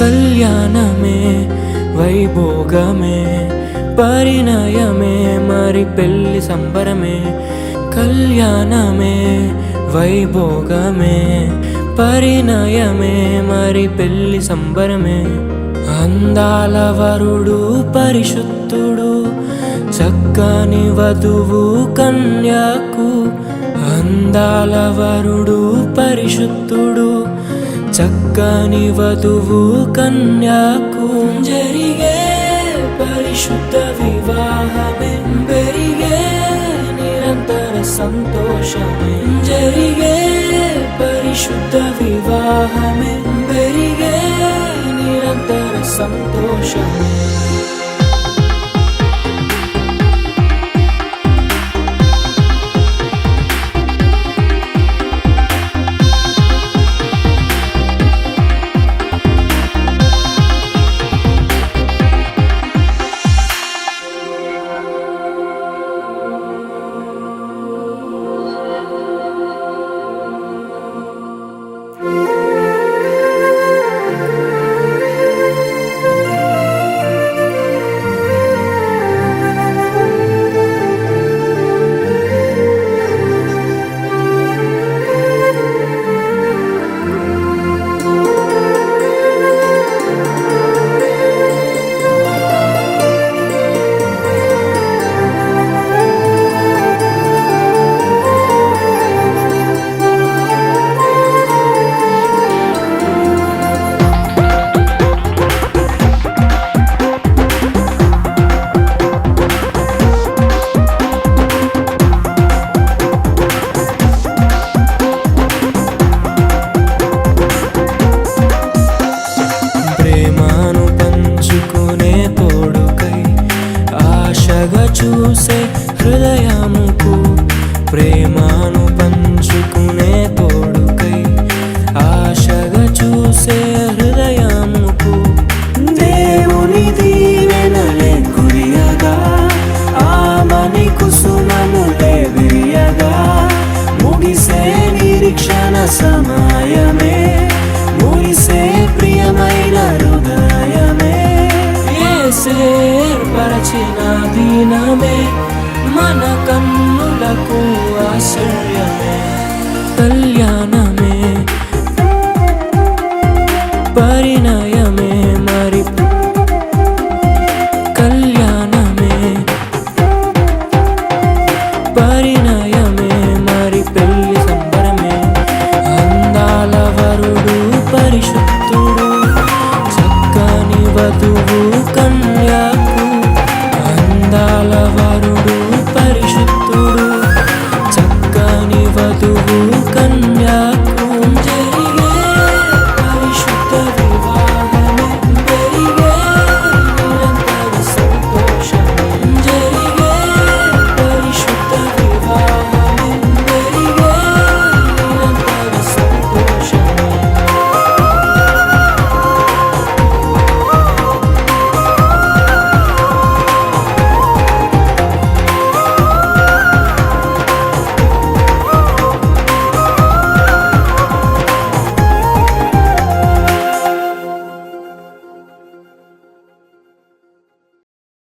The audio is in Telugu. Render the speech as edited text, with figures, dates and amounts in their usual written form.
కళ్యాణమే వైభోగమే పరిణయమే మరి పెళ్లి సంబరమే. కళ్యాణమే వైభోగమే పరిణయమే మరి పెళ్లి సంబరమే. అందాల వరుడు పరిశుద్ధుడు చక్కని వధువు కన్యాకు. అందాల వరుడు పరిశుద్ధుడు చక్కని వధువు కన్యాకు. జరిగే పరిశుద్ధ వివాహమే పెరిగే నిరంతర సంతోషమే. జరిగే పరిశుద్ధ వివాహమే పెరిగే నిరంతర సంతోషమే. చూసే హృదయముకు ప్రేమను పంచుకునే తోడుకై ఆశగా చూసే హృదయముకు. దేవుని దీవెనలే కురియగా ఆమని కుసుమములే విరియగా ముగిసే నిరీక్షణ సమయమే ముగిసే ప్రియమైన హృదయమే. ఏర్పరచిన దినమే మన కన్నులకు ఆశ్చర్యమే. కళ్యాణమే